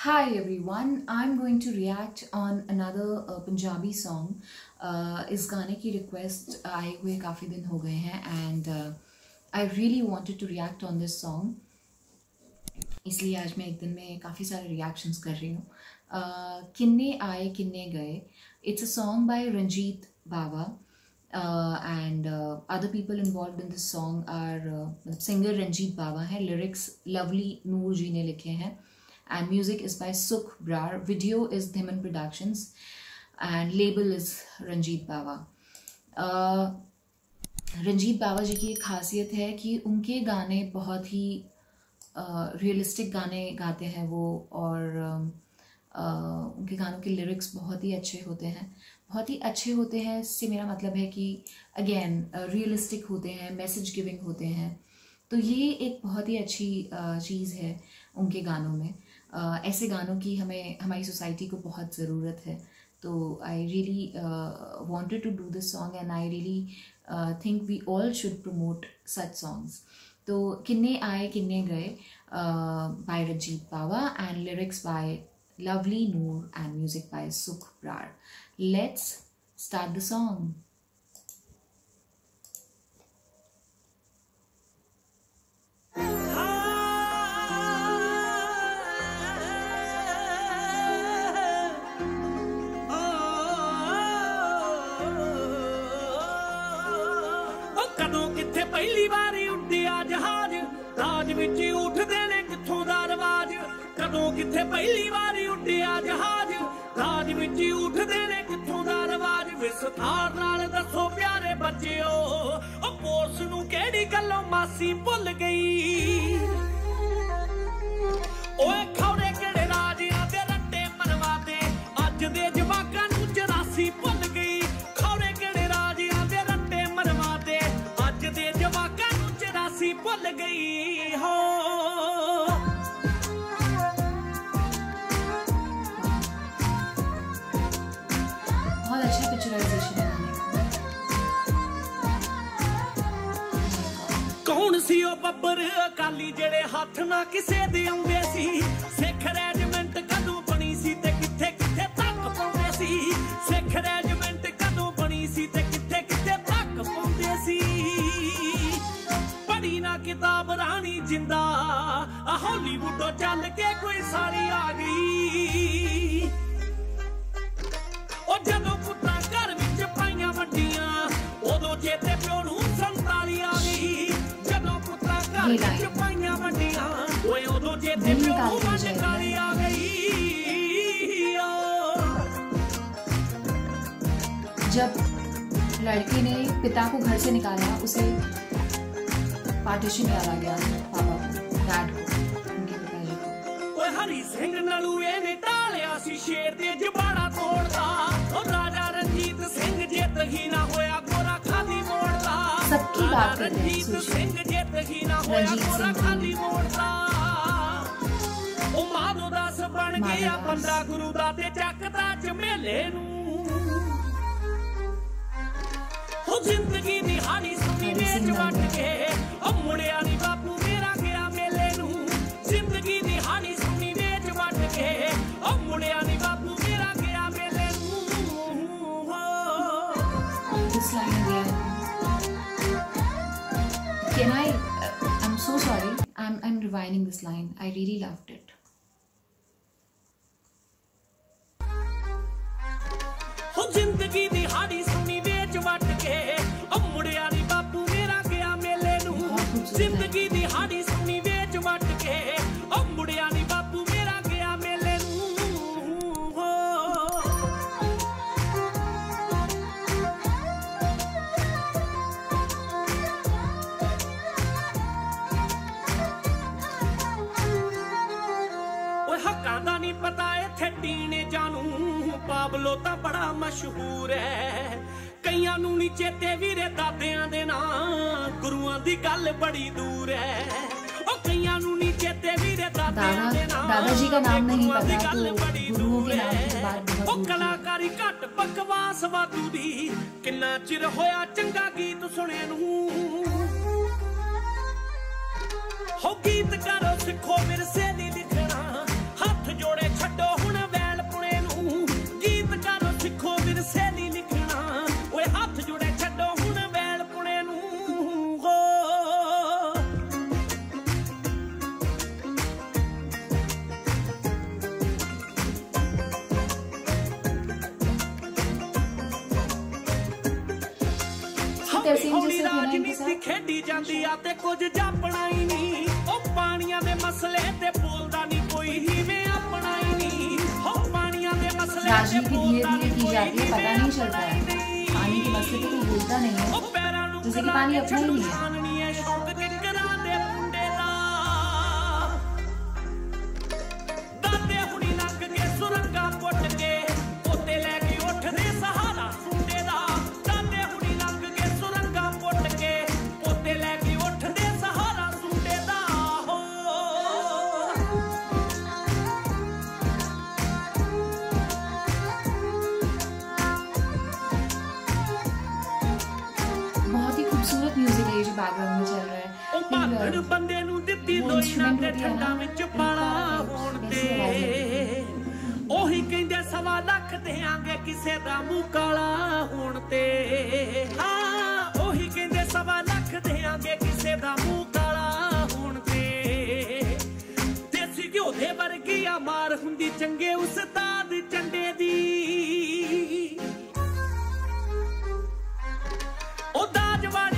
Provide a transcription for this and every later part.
Hi everyone, I'm going to react on another Punjabi song. इस गाने की request आए हुए काफ़ी दिन हो गए हैं and I really wanted to react on this song. इसलिए आज मैं एक दिन में काफ़ी सारे reactions कर रही हूँ. किन्ने आए किन्ने गए. It's a song by Ranjit Bawa. And other people involved in this song are singer Ranjit Bawa है, lyrics Lovely Noor जी ने लिखे हैं, and music is by Sukh Brar. Video is Dhiman Productions and label is Ranjit Bawa. Ranjit बावा जी की एक खासियत है कि उनके गाने बहुत ही रियलिस्टिक गाने गाते हैं वो, और उनके गानों के लिरिक्स बहुत ही अच्छे होते हैं. बहुत ही अच्छे होते हैं इससे मेरा मतलब है कि अगेन रियलिस्टिक होते हैं, मैसेज गिविंग होते हैं. तो ये एक बहुत ही अच्छी चीज़ है उनके गानों में. ऐसे गानों की हमारी सोसाइटी को बहुत ज़रूरत है. तो I really wanted to do this song and I really think we all should promote such songs. तो Kinne Aaye Kinne Gaye by Ranjit Bawa and lyrics by Lovely Noor and music by Sukh Brar. Let's start the song. कदों किथे पहली बारी उड्डिया जहाज, राज विच उठदे ने किथों दा रवाज. कदों किथे पहली बारी उड्डिया जहाज, राज विच उठदे ने किथों दा रवाज. विस्तार नाल दसो प्यारे बच्चिओ, ओ पोस नूं किहड़ी गल्लों मासी भुल गई. ओए खौरे किहड़े राजियां दे रट्टे मनवादे, अज दे जवाकां नूं 84 भुल गई. खौरे किहड़े राजियां दे रट्टे मनवादे, अज दे जवाकां नूं 84 भुल गई हो. बहुत अच्छा पिक्चराइजेशन है गाने का. कौन सी ओ बब्बर अकाली जेड़े हाथ ना किसे दे आउंदे सी. सिख रेजिमेंट कदों बनी सी ते किथे किथे तक पहुंचे सी. सिख रेजिमेंट कदों बनी सी ते किथे किथे तक पहुंचे सी. पढ़ी ना किताब रानी जिंदा, हॉलीवुडों चल के कोई सारी आ गई. और जदों पुत्तां घर विच पाइयां वड्डियां, उदों चेते प्यो नूं 47 आ गई. जदों पुत्तां घर विच पाइयां वड्डियां, ओए उदों चेते प्यो नूं 47 आ गई. जब लड़के ने पिता को घर से निकाला, उसे पार्टीशन याद आ गया पापा को, डैड को, उनके पिताजी को. ओए हरी सिंह नलूए ने टालिया सी शेर दे जबाड़ा तोड़दा. और राजा रंजीत सिंह जित ही ना होया गोरा खाली मोड़दा. सबकी बात करते हैं रंजीत सिंह जित ही ना होया गोरा खाली मोड़दा. ओ माधो दास बन गया बंदा गुरु दा ते ਚੱਕਦਾ ਝਮੇਲੇ ਨੂੰ. हो जिंदगी दिहाड़ी सुनी वेच वट के, ओ मुड़िया नी बापू मेरा गया मेले नू. जिंदगी दिहाड़ी सुनी वेच वट के, ओ मुड़िया नी बापू मेरा गया मेले नू. This line again. Can I? I'm so sorry. I'm rewinding this line. I really loved it. हो जिंदगी दिहाड़ी सुनी वेच वट के, ओ मुड़िया नी बापू मेरा गया मेले नू. जिंदगी दिहाड़ी सुनी वेच वट के, ओ मुड़िया नी बापू मेरा गया मेले नू. ओए हक्कां दा नी पता इत्थे टीने जानू, पाबलो तां बड़ा मशहूर है. कईयां नूं नी चेते वीरे दादियां दे नां, गुरुआं दी गल बड़ी दूर है. ओ कईयां नूं नी चेते वीरे दादियां दे नां, दादाजी का नाम नहीं गुरुआं दी पता गल तो बड़ी गुरुओं दूर के नाम है. की बात बहुत ओ दूर की. कलाकारी घट बकवास वादू दी, किन्ना चिर होया चंगा गीत सुणे नूं. हो गीत करो सिखो विरसे दी लिखना, हाथ जोड़े तरसेम जैसे थे ना इनके साथ। खेडी जांदी आ ते कुछ जापना ही नहीं ओ पानियां दे मसले ते बोलदा नहीं कोई ही मैं अपना ही नहीं ओ पानियां दे मसले राजनीति धीरे धीरे की जाती है, पता नहीं चलता है। पानी के मसले पे कोई बोलता नहीं है, जैसे कि पानी अपना ही नहीं है। बैकग्राउंड में चल रहा है बंदे नु दित्ती लोई ना ते ठंडा विच पाला होण ते ओही कहंदे 1.5 लाख देांगे किसे दा मूंह काला होण ते हां ओही कहंदे 1.5 लाख देांगे किसे दा मूंह काला होण ते देसी घिओ दे वर्गी आ मार हुंदी चंगे उस्ताद चंडे दी ओ दाजवाड़ी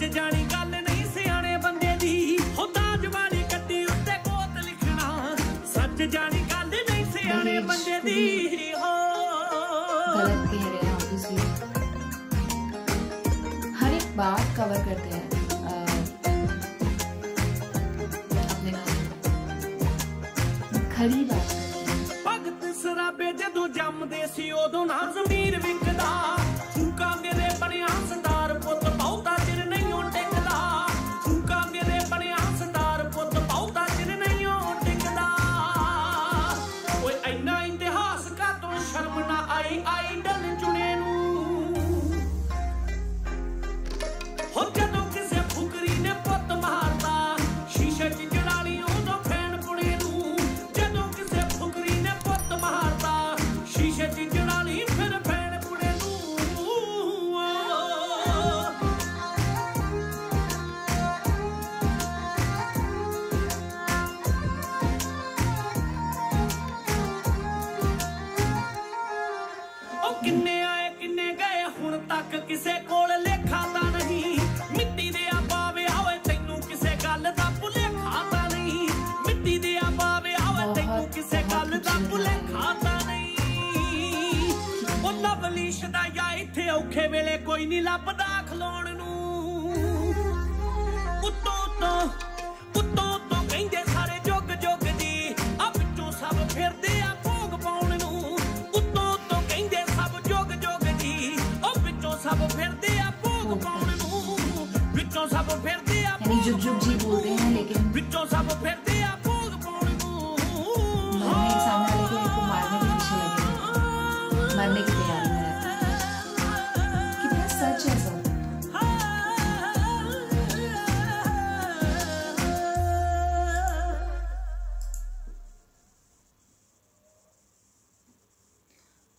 जानी गल नहीं सियाने बंदे दी हो दाजवाड़ी कट्टी उत्ते कोत लिखना सच जानी गल नहीं सियाने बंदे दी हो गलत कह रहे हैं ऑब्वियसली, हर एक बात कवर करते हैं अपने खरी बात। भगत सराबे जदों जमदे सी उदों ना ज़मीर विकदा फूकांगे दे बनिया सरदार पुੱਤ बहुता चिर नहीं टिकदा फूकांगे दे बनिया सरदार पुੱਤ बहुता चिर नहीं टिकदा ओए इन्ना इतिहास का तो शर्म ना आई आइडल चुने नू हो जदों किसे फुकरी ने पुੱਤ मारता शीशे च जड़ाली उदों फैन पुणे नू जदों किसे फुकरी ने पुੱਤ मारता शीशे च जड़ाली फिर फैन पुणे नू किन्ने आए किन्ने गए हुण तक किसे कोल लेखा ता नहीं मिट्टी दे पावे आवे तैनू किसे गल दा भुलेखा ता नहीं मिट्टी दे पावे आवे तैनू किसे गल दा भुलेखा ता नहीं ओ लवली शदाया इत्थे औखे वेले कोई नहीं लभदा खलोण नू उत्तों तो कहंदे सारे जुग जुग दी आ विचों सब फिरदे आ भोग पाउण नू सब फिरदे आ भोग पाउण नू विचों सब फिरदे आ यानी जुग जुग जी बोलते हैं लेकिन विचों सब फिरदे आ भोग पाउण नू मरने सामने वाले को इनको मारने के पीछे लगे, मरने की तैयारी में रहते हैं। कितना सच है सब।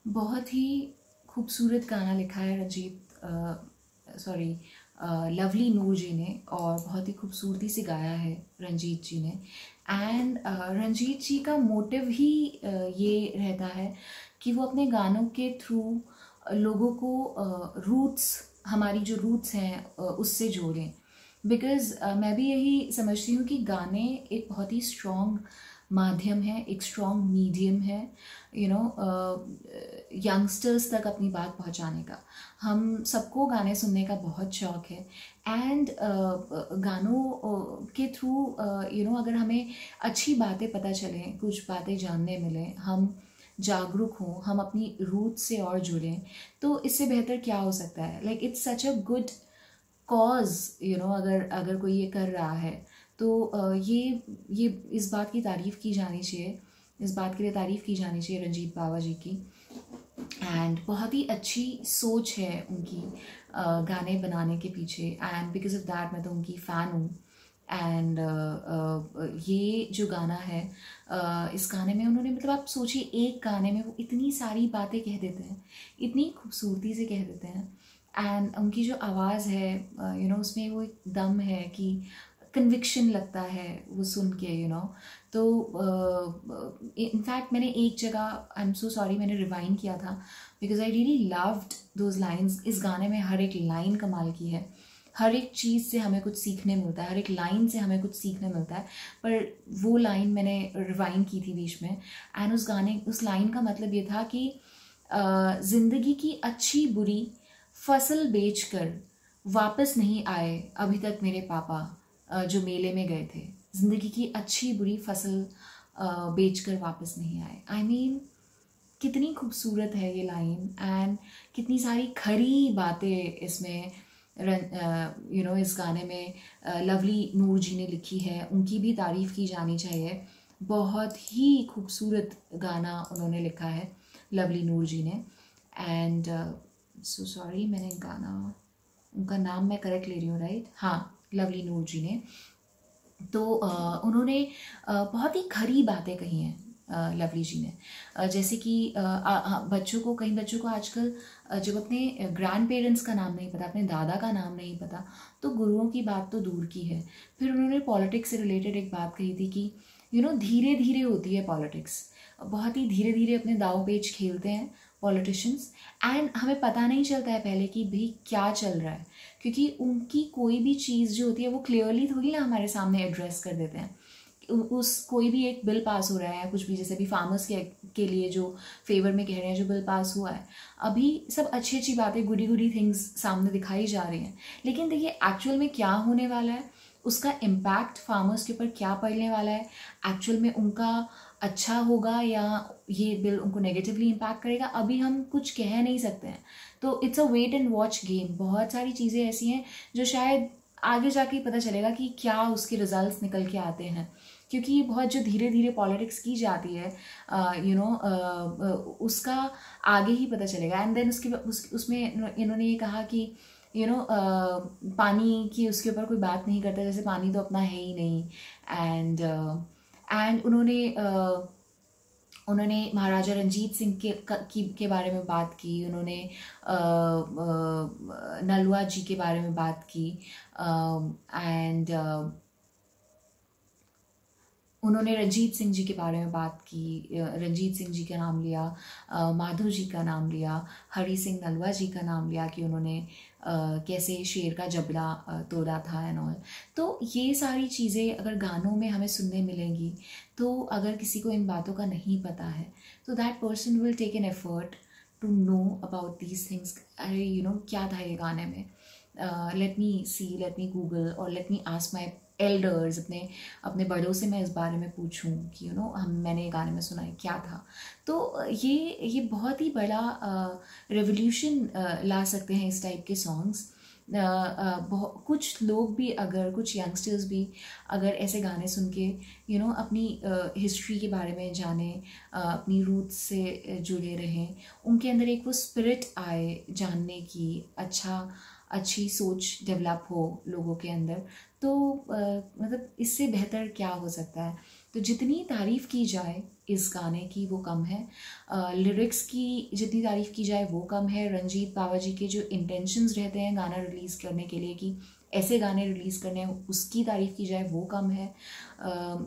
बहुत ही खूबसूरत गाना लिखा है लवली नूर जी ने और बहुत ही खूबसूरती से गाया है रंजीत जी ने। एंड रंजीत जी का मोटिव ही ये रहता है कि वो अपने गानों के थ्रू लोगों को रूट्स, हमारी जो रूट्स हैं उससे जोड़ें। बिकॉज़ मैं भी यही समझती हूँ कि गाने एक बहुत ही स्ट्रॉन्ग माध्यम है, एक स्ट्रॉन्ग मीडियम है यंगस्टर्स तक अपनी बात पहुंचाने का। हम सबको गाने सुनने का बहुत शौक़ है एंड गानों के थ्रू अगर हमें अच्छी बातें पता चलें, कुछ बातें जानने मिलें, हम जागरूक हों, हम अपनी रूट से और जुड़ें, तो इससे बेहतर क्या हो सकता है। Like it's such a good cause अगर कोई ये कर रहा है तो ये इस बात की तारीफ़ की जानी चाहिए, इस बात के लिए तारीफ़ की जानी चाहिए रंजीत बावा जी की। एंड बहुत ही अच्छी सोच है उनकी गाने बनाने के पीछे एंड बिकॉज ऑफ दैट मैं तो उनकी फ़ैन हूँ। एंड ये जो गाना है इस गाने में उन्होंने आप सोचिए एक गाने में वो इतनी सारी बातें कह देते हैं, इतनी खूबसूरती से कह देते हैं। एंड उनकी जो आवाज़ है उसमें वो एक दम है कि कन्विक्शन लगता है वो सुन के, यू नो। तो इनफैक्ट मैंने एक जगह, आई एम सो सॉरी, मैंने रिवाइंड किया था because I really loved those lines. इस गाने में हर एक लाइन कमाल की है, हर एक चीज़ से हमें कुछ सीखने मिलता है, हर एक लाइन से हमें कुछ सीखने मिलता है। पर वो लाइन मैंने रिवाइंड की थी बीच में, एंड उस लाइन का मतलब ये था कि ज़िंदगी की अच्छी बुरी फसल बेचकर वापस नहीं आए अभी तक मेरे पापा जो मेले में गए थे। ज़िंदगी की अच्छी बुरी फसल बेचकर वापस नहीं आए। आई मीन कितनी खूबसूरत है ये लाइन, एंड कितनी सारी खरी बातें इसमें यू नो इस गाने में लवली नूर जी ने लिखी है। उनकी भी तारीफ़ की जानी चाहिए, बहुत ही खूबसूरत गाना उन्होंने लिखा है लवली नूर जी ने। एंड सो सॉरी, मैंने उनका नाम मैं करेक्ट ले रही हूँ, राइट? हाँ, लवली नूर जी ने। तो उन्होंने बहुत ही खरी बातें कही हैं लवली जी ने, जैसे कि कई बच्चों को आजकल जब अपने ग्रैंड पेरेंट्स का नाम नहीं पता, अपने दादा का नाम नहीं पता, तो गुरुओं की बात तो दूर की है। फिर उन्होंने पॉलिटिक्स से रिलेटेड एक बात कही थी कि यू नो धीरे धीरे होती है पॉलिटिक्स, बहुत ही धीरे धीरे अपने दाव पेच खेलते हैं पॉलिटिशियंस, एंड हमें पता नहीं चलता है पहले कि भाई क्या चल रहा है, क्योंकि उनकी कोई भी चीज़ जो होती है वो क्लियरली थोड़ी ना हमारे सामने एड्रेस कर देते हैं। कोई भी एक बिल पास हो रहा है, कुछ भी, जैसे अभी फार्मर्स के लिए जो फेवर में कह रहे हैं, जो बिल पास हुआ है, अभी सब अच्छी अच्छी बातें, गुडी गुडी थिंग्स सामने दिखाई जा रही हैं, लेकिन देखिए एक्चुअल में क्या होने वाला है, उसका इम्पैक्ट फार्मर्स के ऊपर क्या पड़ने वाला है, एक्चुअल में उनका अच्छा होगा या ये बिल उनको नेगेटिवली इम्पैक्ट करेगा, अभी हम कुछ कह नहीं सकते हैं। तो it's a wait and watch game. बहुत सारी चीज़ें ऐसी हैं जो शायद आगे जाके पता चलेगा कि क्या उसके रिजल्ट्स निकल के आते हैं, क्योंकि बहुत जो धीरे धीरे पॉलिटिक्स की जाती है यू नो उसका आगे ही पता चलेगा। एंड देन उसमें इन्होंने ये कहा कि यू नो पानी की उसके ऊपर कोई बात नहीं करता, जैसे पानी तो अपना है ही नहीं। एंड उन्होंने महाराजा रंजीत सिंह के बारे में बात की, उन्होंने नलवा जी के बारे में बात की, एंड उन्होंने रंजीत सिंह जी के बारे में बात की, रंजीत सिंह जी का नाम लिया, माधो जी का नाम लिया, हरी सिंह नलवा जी का नाम लिया कि उन्होंने कैसे शेर का जबड़ा तोड़ा था एंड ऑल। तो ये सारी चीज़ें अगर गानों में हमें सुनने मिलेंगी, तो अगर किसी को इन बातों का नहीं पता है तो that person will take an effort to know about these things. अरे यू नो क्या था ये गाने में, लेट मी गूगल और let me ask my elders, अपने बड़ों से मैं इस बारे में पूछूं कि यू नो मैंने ये गाने में सुना है क्या था। तो ये बहुत ही बड़ा रेवोल्यूशन ला सकते हैं इस टाइप के सॉन्ग्स। कुछ लोग भी, अगर कुछ यंगस्टर्स भी अगर ऐसे गाने सुन के यू नो अपनी हिस्ट्री के बारे में जाने, अपनी रूट्स से जुड़े रहें, उनके अंदर एक वो स्पिरिट आए जानने की, अच्छी सोच डेवलप हो लोगों के अंदर, तो मतलब इससे बेहतर क्या हो सकता है। तो जितनी तारीफ़ की जाए इस गाने की वो कम है, लिरिक्स की जितनी तारीफ़ की जाए वो कम है। रंजीत बावा जी के जो इंटेंशंस रहते हैं गाना रिलीज़ करने के लिए कि ऐसे गाने रिलीज़ करने हैं, उसकी तारीफ़ की जाए वो कम है।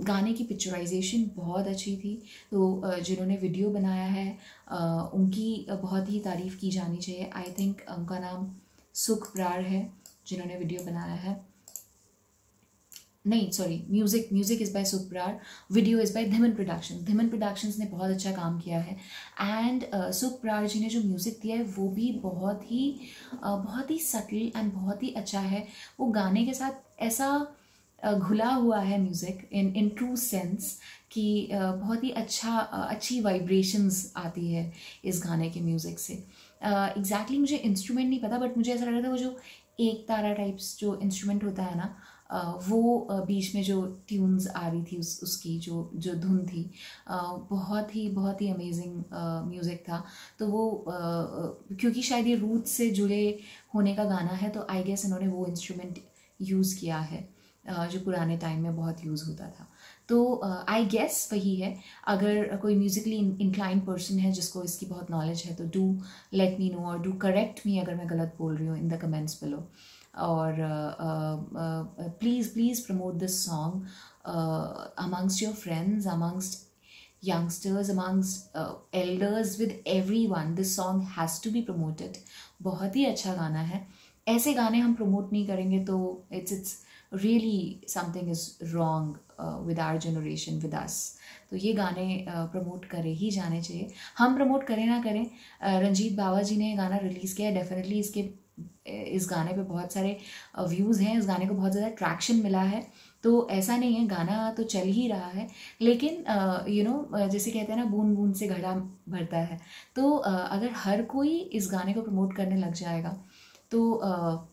गाने की पिक्चराइजेशन बहुत अच्छी थी, तो जिन्होंने वीडियो बनाया है उनकी बहुत ही तारीफ़ की जानी चाहिए। आई थिंक उनका नाम सुख ब्रार है जिन्होंने वीडियो बनाया है, नहीं sorry, music is by Sukh Brar, video is by Dhiman productions ने बहुत अच्छा काम किया है। एंड सुख ब्रार जी ने जो म्यूज़िक दिया है वो भी बहुत ही सटल एंड बहुत ही अच्छा है। वो गाने के साथ ऐसा घुला हुआ है म्यूज़िक इन ट्रू सेंस कि बहुत ही अच्छी वाइब्रेशंस आती है इस गाने के म्यूज़िक से। एग्जैक्टली मुझे इंस्ट्रूमेंट नहीं पता, बट मुझे ऐसा लग रहा था वो जो एक तारा टाइप्स जो इंस्ट्रूमेंट होता है ना, वो बीच में जो ट्यून्स आ रही थी उसकी जो धुन थी, बहुत ही अमेजिंग म्यूज़िक था। तो वो क्योंकि शायद ये रूट से जुड़े होने का गाना है, तो आई गेस इन्होंने वो इंस्ट्रूमेंट यूज़ किया है। जो पुराने टाइम में बहुत यूज़ होता था। तो आई गेस वही है। अगर कोई म्यूज़िकली इंक्लाइंड पर्सन है जिसको इसकी बहुत नॉलेज है तो डू लेट मी नो और डू करेक्ट मी अगर मैं गलत बोल रही हूँ इन द कमेंट्स बिलो। और please promote this song amongst your friends, amongst youngsters, amongst elders, with everyone. This song has to be promoted. बहुत ही अच्छा गाना है। ऐसे गाने हम प्रमोट नहीं करेंगे तो it's really something is wrong with our generation, with us. तो ये गाने प्रमोट करे ही जाने चाहिए। हम प्रमोट करें ना करें, रंजीत बावा जी ने गाना रिलीज़ किया है, डेफिनेटली इस गाने पे बहुत सारे व्यूज़ हैं, इस गाने को बहुत ज़्यादा ट्रैक्शन मिला है। तो ऐसा नहीं है, गाना तो चल ही रहा है, लेकिन जैसे कहते हैं ना, बूंद बूंद से घड़ा भरता है। तो अगर हर कोई इस गाने को प्रमोट करने लग जाएगा तो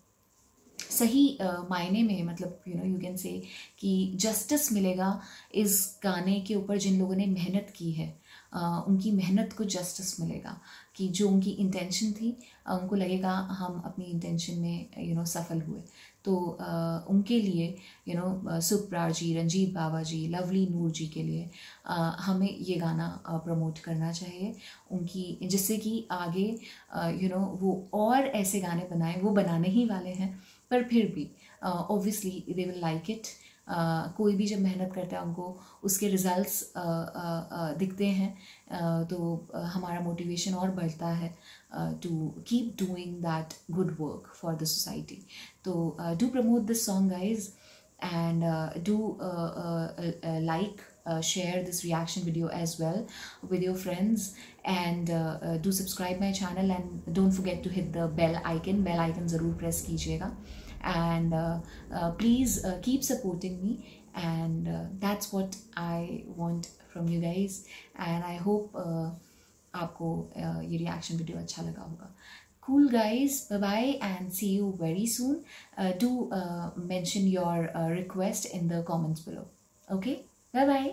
सही मायने में, मतलब यू कैन से कि जस्टिस मिलेगा इस गाने के ऊपर जिन लोगों ने मेहनत की है। उनकी मेहनत को जस्टिस मिलेगा कि जो उनकी इंटेंशन थी, उनको लगेगा हम अपनी इंटेंशन में सफल हुए। तो उनके लिए सुप्रा जी, रंजीत बावा जी, लवली नूर जी के लिए हमें ये गाना प्रमोट करना चाहिए उनकी, जिससे कि आगे वो और ऐसे गाने बनाए। वो बनाने ही वाले हैं, पर फिर भी obviously they will like it. कोई भी जब मेहनत करता है उनको उसके रिजल्ट्स दिखते हैं, तो हमारा मोटिवेशन और बढ़ता है to keep doing that good work for the society. तो do promote this song guys, and do like share this reaction video as well with your friends, and do subscribe my channel, and don't forget to hit the bell icon ज़रूर press कीजिएगा, and please keep supporting me, and that's what I want from you guys, and I hope आपको ये reaction video अच्छा लगा होगा। Cool guys, bye bye and see you very soon. Do mention your request in the comments below. Okay, bye bye.